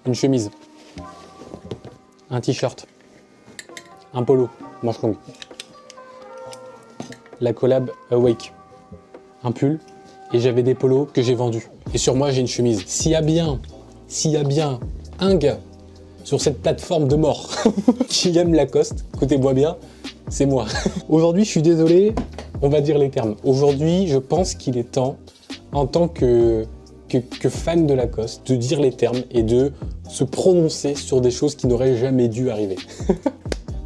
une chemise, un t-shirt, un polo, manche longue, la collab Awake, un pull, et j'avais des polos que j'ai vendus. Et sur moi, j'ai une chemise. S'il y a bien un gars sur cette plateforme de mort qui aime Lacoste, écoutez-moi bien, c'est moi. Aujourd'hui, je suis désolé, on va dire les termes. Aujourd'hui, je pense qu'il est temps, en tant que fan de Lacoste, de dire les termes et de se prononcer sur des choses qui n'auraient jamais dû arriver.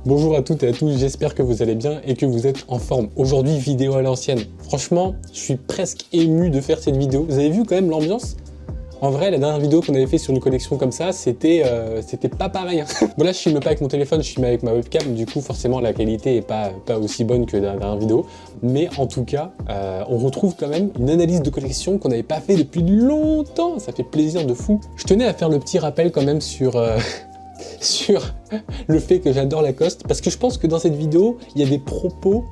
Bonjour à toutes et à tous, j'espère que vous allez bien et que vous êtes en forme. Aujourd'hui, vidéo à l'ancienne. Franchement, je suis presque ému de faire cette vidéo. Vous avez vu quand même l'ambiance ? En vrai, la dernière vidéo qu'on avait fait sur une collection comme ça, c'était pas pareil. Bon là, je filme pas avec mon téléphone, je filme avec ma webcam, du coup forcément la qualité est pas aussi bonne que dans la dernière vidéo. Mais en tout cas, on retrouve quand même une analyse de collection qu'on n'avait pas fait depuis longtemps. Ça fait plaisir de fou. Je tenais à faire le petit rappel quand même sur le fait que j'adore Lacoste, parce que je pense que dans cette vidéo, il y a des propos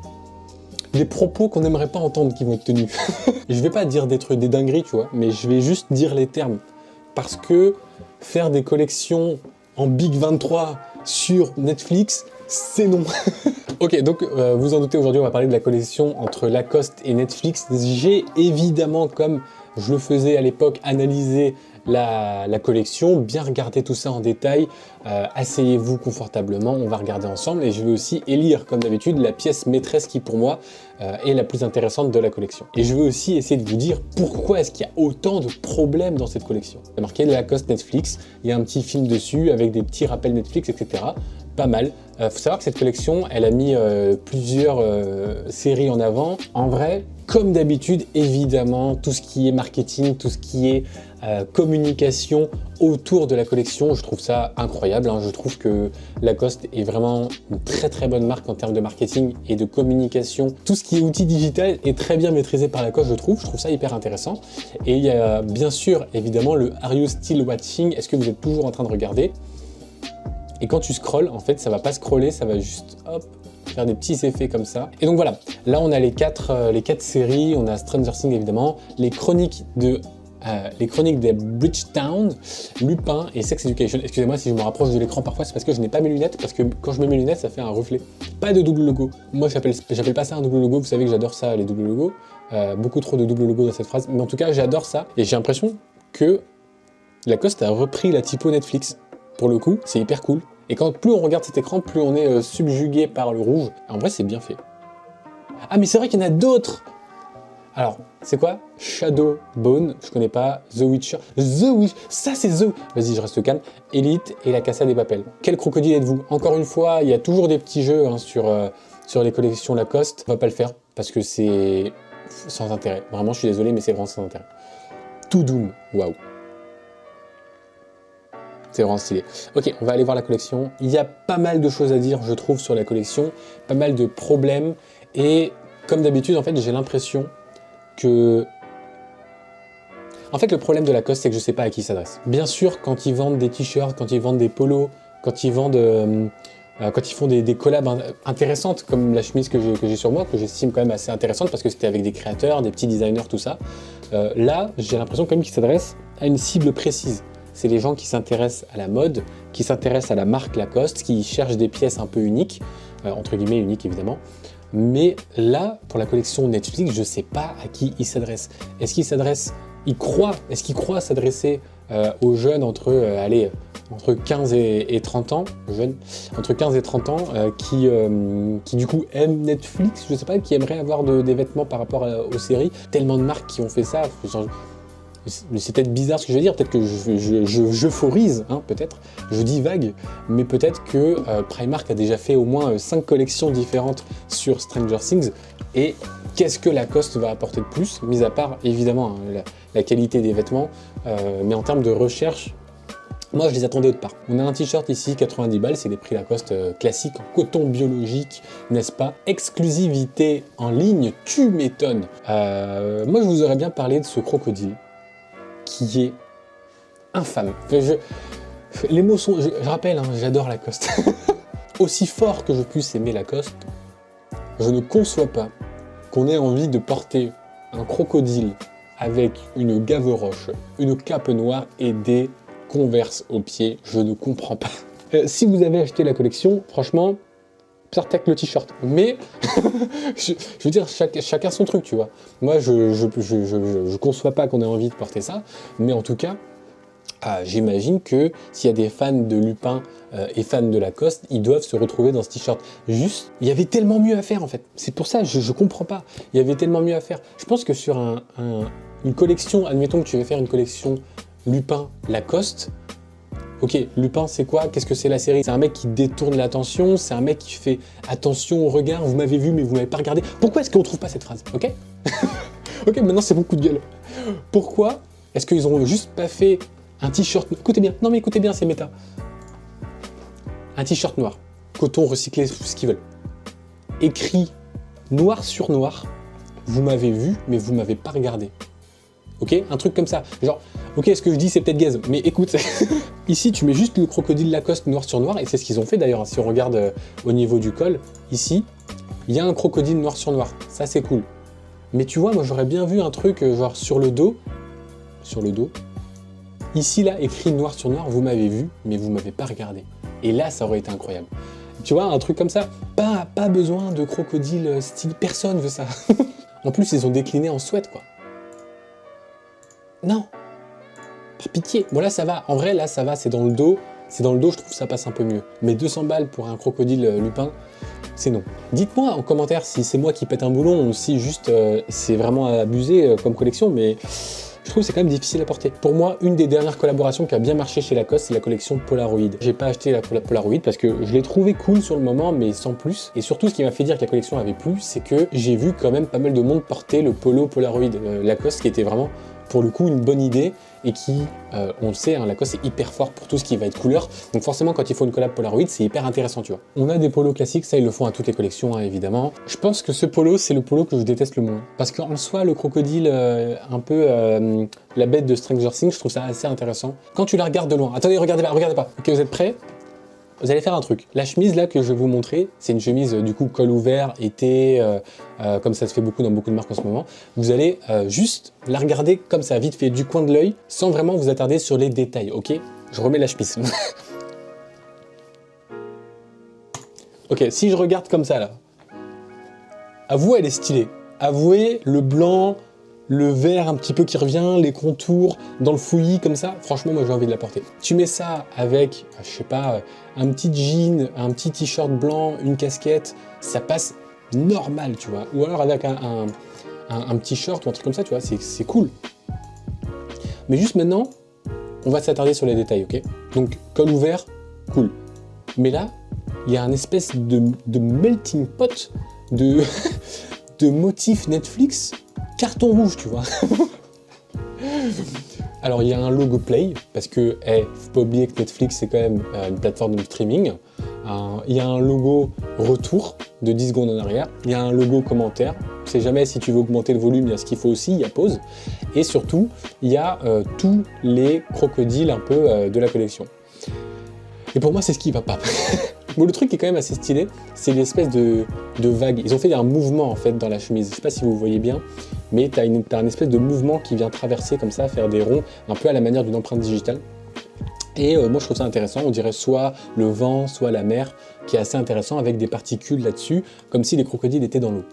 qu'on n'aimerait pas entendre qui vont être tenus. Je vais pas dire des trucs, des dingueries, tu vois, mais je vais juste dire les termes. Parce que faire des collections en Big 23 sur Netflix, c'est non. Ok, donc vous en doutez, aujourd'hui on va parler de la collection entre Lacoste et Netflix. J'ai évidemment, comme je le faisais à l'époque, analysé la collection, bien regarder tout ça en détail, asseyez-vous confortablement, on va regarder ensemble et je vais aussi élire comme d'habitude la pièce maîtresse qui pour moi est la plus intéressante de la collection. Et je vais aussi essayer de vous dire pourquoi est-ce qu'il y a autant de problèmes dans cette collection. Il y a marqué Lacoste Netflix, il y a un petit film dessus avec des petits rappels Netflix, etc. Pas mal. Faut savoir que cette collection, elle a mis plusieurs séries en avant. En vrai, comme d'habitude, évidemment, tout ce qui est marketing, tout ce qui est communication autour de la collection, je trouve ça incroyable. Je trouve que Lacoste est vraiment une très bonne marque en termes de marketing et de communication. Tout ce qui est outil digital est très bien maîtrisé par Lacoste, je trouve ça hyper intéressant. Et il y a bien sûr, évidemment, le Are You Still Watching? Est-ce que vous êtes toujours en train de regarder? Et quand tu scrolles, en fait, ça va pas scroller, ça va juste, hop, faire des petits effets comme ça. Et donc voilà, là on a les quatre séries, on a Stranger Things évidemment, les chroniques des Bridgetown, Lupin et Sex Education. Excusez-moi si je me rapproche de l'écran parfois, c'est parce que je n'ai pas mes lunettes, parce que quand je mets mes lunettes, ça fait un reflet. Pas de double logo. Moi, j'appelle pas ça un double logo, vous savez que j'adore ça, les doubles logos. Beaucoup trop de double logos dans cette phrase, mais en tout cas, j'adore ça. Et j'ai l'impression que Lacoste a repris la typo Netflix. Pour le coup, c'est hyper cool. Et quand plus on regarde cet écran, plus on est subjugué par le rouge. En vrai, c'est bien fait. Ah, mais c'est vrai qu'il y en a d'autres. Alors, c'est quoi? Shadowbone, je connais pas. The Witcher. Ça c'est The... Vas-y, je reste calme. Elite et la Casa des Papel. Quel crocodile êtes-vous? Encore une fois, il y a toujours des petits jeux sur les collections Lacoste. On va pas le faire parce que c'est sans intérêt. Vraiment, je suis désolé, mais c'est vraiment sans intérêt. To Doom, waouh. C'est vraiment stylé. Ok, on va aller voir la collection. Il y a pas mal de choses à dire, je trouve, sur la collection. Pas mal de problèmes. Et comme d'habitude, en fait, j'ai l'impression que... En fait, le problème de Lacoste, c'est que je sais pas à qui il s'adresse. Bien sûr, quand ils vendent des t-shirts, quand ils vendent des polos, quand ils vendent... quand ils font des collabs intéressantes, comme la chemise que j'ai sur moi, que j'estime quand même assez intéressante, parce que c'était avec des créateurs, des petits designers, tout ça. Là, j'ai l'impression quand même qu'ils s'adressent à une cible précise. C'est les gens qui s'intéressent à la mode, qui s'intéressent à la marque Lacoste, qui cherchent des pièces un peu uniques, entre guillemets uniques évidemment. Mais là, pour la collection Netflix, je ne sais pas à qui il s'adresse. Est-ce qu'il s'adresse, est-ce qu'il croit s'adresser aux jeunes entre 15 et 30 ans, entre 15 et 30 ans, qui du coup aiment Netflix, je ne sais pas, qui aimeraient avoir des vêtements par rapport aux séries. Tellement de marques qui ont fait ça. C'est peut-être bizarre ce que je vais dire, peut-être que j'euphorise, hein, peut-être, je divague, mais peut-être que Primark a déjà fait au moins 5 collections différentes sur Stranger Things, et qu'est-ce que Lacoste va apporter de plus, mis à part évidemment hein, la qualité des vêtements, mais en termes de recherche, moi je les attendais autre part. On a un t-shirt ici, 90 balles, c'est des prix Lacoste classiques, en coton biologique, n'est-ce pas? Exclusivité en ligne, tu m'étonnes. Moi je vous aurais bien parlé de ce crocodile, qui est infâme. Les mots sont... Je rappelle, hein, j'adore Lacoste. Aussi fort que je puisse aimer Lacoste, je ne conçois pas qu'on ait envie de porter un crocodile avec une gave-roche, une cape noire et des Converse aux pieds. Je ne comprends pas. Si vous avez acheté la collection, franchement, Psartek le t-shirt. Mais, je veux dire, chacun son truc, tu vois. Moi, je conçois pas qu'on ait envie de porter ça, mais en tout cas, j'imagine que s'il y a des fans de Lupin et fans de Lacoste, ils doivent se retrouver dans ce t-shirt. Juste, il y avait tellement mieux à faire, en fait. C'est pour ça, je comprends pas. Il y avait tellement mieux à faire. Je pense que sur une collection, admettons que tu veux faire une collection Lupin Lacoste, ok, Lupin, c'est quoi? Qu'est-ce que c'est la série? C'est un mec qui détourne l'attention, c'est un mec qui fait attention au regard, vous m'avez vu mais vous m'avez pas regardé. Pourquoi est-ce qu'on trouve pas cette phrase? Ok. Ok, maintenant c'est mon coup de gueule. Pourquoi est-ce qu'ils ont juste pas fait un t-shirt... Écoutez bien, non mais écoutez bien, c'est méta. Un t-shirt noir, coton recyclé, ce qu'ils veulent. Écrit noir sur noir, vous m'avez vu mais vous m'avez pas regardé. Ok, un truc comme ça. Genre, ok, ce que je dis, c'est peut-être gaze, mais écoute, ici, tu mets juste le crocodile Lacoste noir sur noir, et c'est ce qu'ils ont fait d'ailleurs. Si on regarde au niveau du col, ici, il y a un crocodile noir sur noir. Ça, c'est cool. Mais tu vois, moi, j'aurais bien vu un truc genre sur le dos. Ici, là, écrit noir sur noir, vous m'avez vu, mais vous m'avez pas regardé. Et là, ça aurait été incroyable. Tu vois, un truc comme ça, pas besoin de crocodile style, personne veut ça. En plus, ils ont décliné en sweat, quoi. Non, par pitié. Bon là ça va, en vrai là ça va, c'est dans le dos. C'est dans le dos, je trouve que ça passe un peu mieux. Mais 200 balles pour un crocodile Lupin, c'est non. Dites-moi en commentaire si c'est moi qui pète un boulon ou si juste c'est vraiment abusé comme collection, mais je trouve que c'est quand même difficile à porter. Pour moi, une des dernières collaborations qui a bien marché chez Lacoste, c'est la collection Polaroid. J'ai pas acheté la Polaroid parce que je l'ai trouvé cool sur le moment, mais sans plus. Et surtout, ce qui m'a fait dire que la collection avait plu, c'est que j'ai vu quand même pas mal de monde porter le polo Polaroid Lacoste, qui était vraiment pour le coup une bonne idée et qui, on le sait, hein, Lacoste est hyper fort pour tout ce qui va être couleur, donc forcément quand il faut une collab Polaroid c'est hyper intéressant, tu vois. On a des polos classiques, ça ils le font à toutes les collections hein, évidemment. Je pense que ce polo c'est le polo que je déteste le moins, parce qu'en soi le crocodile, un peu la bête de Stranger Things, je trouve ça assez intéressant. Quand tu la regardes de loin, attendez, regardez pas, ok vous êtes prêts? Vous allez faire un truc. La chemise là que je vais vous montrer, c'est une chemise du coup col ouvert, été, comme ça se fait beaucoup dans beaucoup de marques en ce moment. Vous allez juste la regarder comme ça, vite fait, du coin de l'œil, sans vraiment vous attarder sur les détails, ok? Je remets la chemise. Ok, si je regarde comme ça là, avouez elle est stylée. Avouez le blanc, le vert un petit peu qui revient, les contours dans le fouillis comme ça, franchement moi j'ai envie de la porter. Tu mets ça avec, je sais pas, un petit jean, un petit t-shirt blanc, une casquette, ça passe normal, tu vois. Ou alors avec un petit short ou un truc comme ça, tu vois, c'est cool. Mais juste maintenant, on va s'attarder sur les détails, ok? Donc col ouvert, cool. Mais là, il y a un espèce de melting pot de, de motifs Netflix carton rouge, tu vois. Alors, il y a un logo Play, parce que, faut pas oublier que Netflix, c'est quand même une plateforme de streaming. Il y a un logo retour de 10 secondes en arrière. Il y a un logo commentaire. Tu sais jamais si tu veux augmenter le volume, il y a ce qu'il faut aussi, il y a pause. Et surtout, il y a tous les crocodiles un peu de la collection. Et pour moi, c'est ce qui va pas. Bon, le truc qui est quand même assez stylé, c'est l'espèce de vague. Ils ont fait un mouvement en fait dans la chemise. Je sais pas si vous voyez bien, mais t'as un espèce de mouvement qui vient traverser comme ça, faire des ronds, un peu à la manière d'une empreinte digitale. Et moi je trouve ça intéressant, on dirait soit le vent, soit la mer, qui est assez intéressant avec des particules là-dessus, comme si les crocodiles étaient dans l'eau.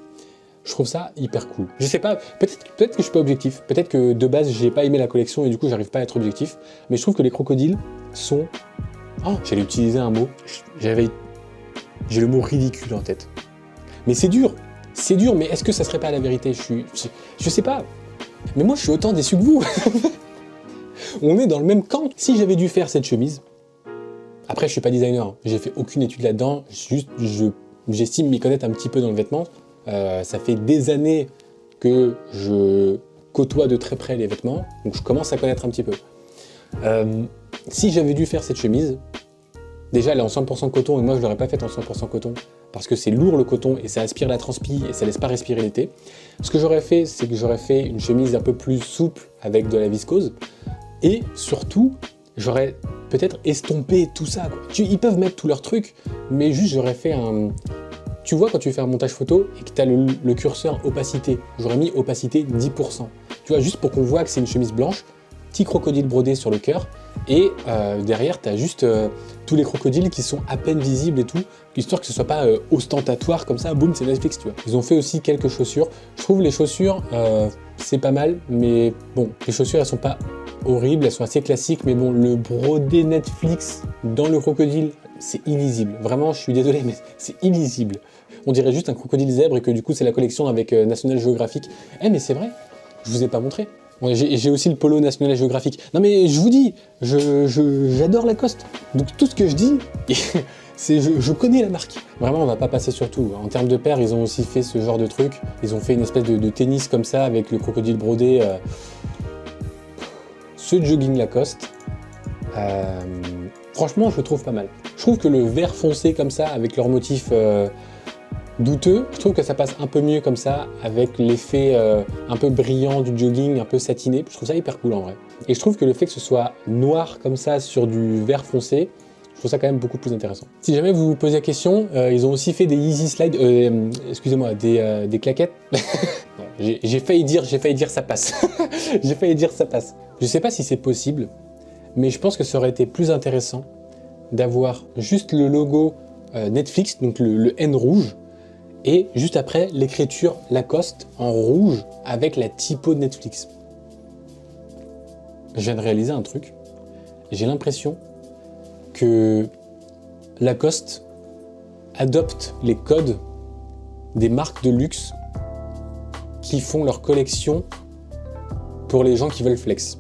Je trouve ça hyper cool. Je sais pas, peut-être que je suis pas objectif, peut-être que de base j'ai pas aimé la collection et du coup j'arrive pas à être objectif, mais je trouve que les crocodiles sont... Oh, j'allais utiliser un mot, j'ai le mot ridicule en tête. Mais c'est dur, mais est-ce que ça serait pas la vérité? Je sais pas, mais moi je suis autant déçu que vous. On est dans le même camp. Si j'avais dû faire cette chemise, après je suis pas designer, hein. J'ai fait aucune étude là-dedans, juste j'estime m'y connaître un petit peu dans le vêtement. Ça fait des années que je côtoie de très près les vêtements, donc je commence à connaître un petit peu. Si j'avais dû faire cette chemise, déjà elle est en 100% coton et moi je l'aurais pas faite en 100% coton parce que c'est lourd le coton et ça aspire la transpi et ça laisse pas respirer l'été. Ce que j'aurais fait, c'est que j'aurais fait une chemise un peu plus souple avec de la viscose et surtout j'aurais peut-être estompé tout ça, quoi. Ils peuvent mettre tous leurs trucs, mais juste j'aurais fait un... Tu vois quand tu fais un montage photo et que tu as le curseur opacité, j'aurais mis opacité 10%. Tu vois, juste pour qu'on voit que c'est une chemise blanche, petit crocodile brodé sur le cœur, et derrière, tu as juste tous les crocodiles qui sont à peine visibles et tout, histoire que ce soit pas ostentatoire comme ça, boum, c'est Netflix, tu vois. Ils ont fait aussi quelques chaussures. Je trouve les chaussures, c'est pas mal, mais bon, les chaussures, elles sont pas horribles, elles sont assez classiques, mais bon, le brodé Netflix dans le crocodile, c'est illisible. Vraiment, je suis désolé, mais c'est illisible. On dirait juste un crocodile zèbre et que du coup, c'est la collection avec National Geographic. Eh, mais c'est vrai, je vous ai pas montré. J'ai aussi le polo National Geographic. Non mais je vous dis, j'adore Lacoste. Donc tout ce que je dis, c'est je connais la marque. Vraiment, on va pas passer sur tout. En termes de paires, ils ont aussi fait ce genre de truc. Ils ont fait une espèce de tennis comme ça avec le crocodile brodé. Ce jogging Lacoste, franchement, je le trouve pas mal. Je trouve que le vert foncé comme ça, avec leur motif douteux, je trouve que ça passe un peu mieux comme ça, avec l'effet un peu brillant du jogging, un peu satiné. Je trouve ça hyper cool en vrai. Et je trouve que le fait que ce soit noir comme ça sur du vert foncé, je trouve ça quand même beaucoup plus intéressant. Si jamais vous vous posez la question, ils ont aussi fait des Yeezy Slide, excusez-moi, des claquettes. J'ai failli dire ça passe. J'ai failli dire ça passe. Je sais pas si c'est possible, mais je pense que ça aurait été plus intéressant d'avoir juste le logo Netflix, donc le N rouge, et juste après l'écriture Lacoste en rouge avec la typo de Netflix. Je viens de réaliser un truc. J'ai l'impression que Lacoste adopte les codes des marques de luxe qui font leur collection pour les gens qui veulent flex.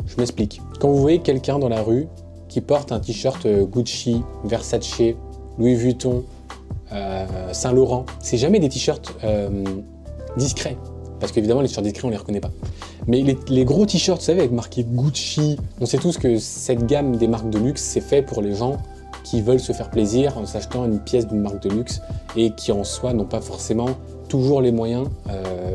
Je m'explique. Quand vous voyez quelqu'un dans la rue qui porte un t-shirt Gucci, Versace, Louis Vuitton, Saint-Laurent, c'est jamais des t-shirts discrets. Parce qu'évidemment, les t-shirts discrets, on les reconnaît pas. Mais les gros t-shirts, vous savez, avec marqué Gucci, on sait tous que cette gamme des marques de luxe, c'est fait pour les gens qui veulent se faire plaisir en s'achetant une pièce d'une marque de luxe et qui en soi n'ont pas forcément toujours les moyens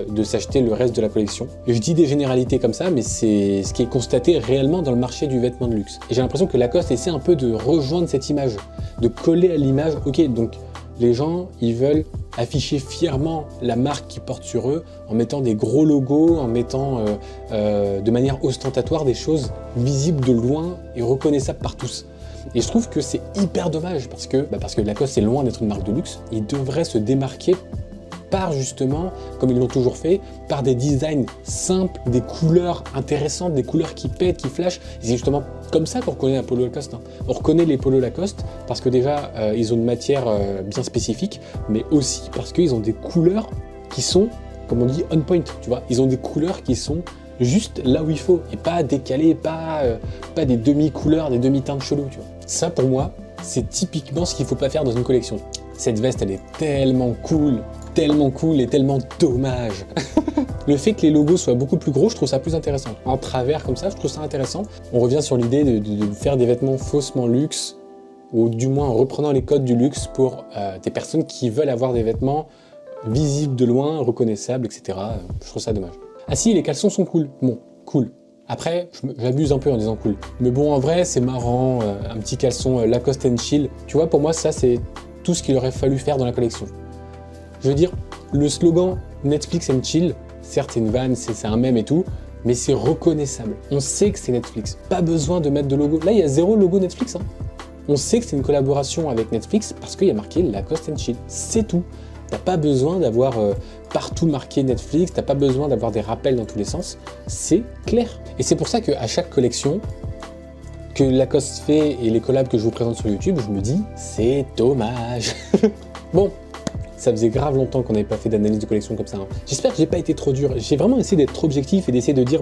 de s'acheter le reste de la collection. Et je dis des généralités comme ça, mais c'est ce qui est constaté réellement dans le marché du vêtement de luxe. Et j'ai l'impression que Lacoste essaie un peu de rejoindre cette image, de coller à l'image. Ok, donc les gens, ils veulent afficher fièrement la marque qu'ils portent sur eux en mettant des gros logos, en mettant de manière ostentatoire des choses visibles de loin et reconnaissables par tous. Et je trouve que c'est hyper dommage parce que Lacoste est loin d'être une marque de luxe. Il devrait se démarquer par justement, comme ils l'ont toujours fait, par des designs simples, des couleurs intéressantes, des couleurs qui pètent, qui flashent. Et c'est justement comme ça qu'on reconnaît un polo Lacoste. On reconnaît les polos Lacoste parce que déjà, ils ont une matière bien spécifique, mais aussi parce qu'ils ont des couleurs qui sont, comme on dit, on point, tu vois. Ils ont des couleurs qui sont juste là où il faut, et pas décalées, pas des demi-couleurs, des demi-teintes cheloues, tu vois. Ça, pour moi, c'est typiquement ce qu'il ne faut pas faire dans une collection. Cette veste, elle est tellement cool et tellement dommage. Le fait que les logos soient beaucoup plus gros, je trouve ça plus intéressant. En travers comme ça, je trouve ça intéressant. On revient sur l'idée de faire des vêtements faussement luxe, ou du moins en reprenant les codes du luxe pour des personnes qui veulent avoir des vêtements visibles de loin, reconnaissables, etc. Je trouve ça dommage. Ah si, les caleçons sont cool. Bon, cool. Après, j'abuse un peu en disant cool. Mais bon, en vrai, c'est marrant, un petit caleçon Lacoste & Chill. Tu vois, pour moi, ça, c'est tout ce qu'il aurait fallu faire dans la collection. Je veux dire, le slogan Netflix & Chill, certes, c'est une vanne, c'est un mème et tout, mais c'est reconnaissable. On sait que c'est Netflix. Pas besoin de mettre de logo. Là, il y a 0 logo Netflix. Hein. On sait que c'est une collaboration avec Netflix parce qu'il y a marqué Lacoste & Chill. C'est tout. T'as pas besoin d'avoir partout marqué Netflix, t'as pas besoin d'avoir des rappels dans tous les sens, c'est clair. Et c'est pour ça qu'à chaque collection que Lacoste fait et les collabs que je vous présente sur YouTube, je me dis, c'est dommage. Bon, ça faisait grave longtemps qu'on n'avait pas fait d'analyse de collection comme ça. Hein. J'espère que j'ai pas été trop dur. J'ai vraiment essayé d'être objectif et d'essayer de dire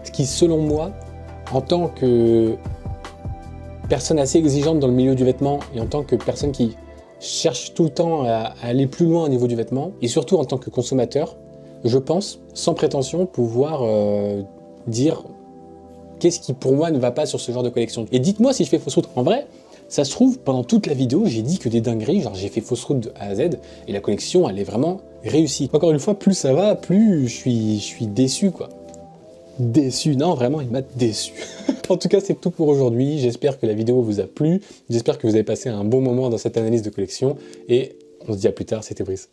ce qui, selon moi, en tant que personne assez exigeante dans le milieu du vêtement et en tant que personne qui cherche tout le temps à aller plus loin au niveau du vêtement, et surtout en tant que consommateur, je pense, sans prétention, pouvoir dire qu'est-ce qui pour moi ne va pas sur ce genre de collection. Et dites-moi si je fais fausse route. En vrai, ça se trouve, pendant toute la vidéo, j'ai dit que des dingueries, genre j'ai fait fausse route de A à Z, et la collection, elle est vraiment réussie. Encore une fois, plus ça va, plus je suis déçu, quoi. Déçu, non, vraiment, il m'a déçu. En tout cas, c'est tout pour aujourd'hui. J'espère que la vidéo vous a plu. J'espère que vous avez passé un bon moment dans cette analyse de collection. Et on se dit à plus tard, c'était Brice.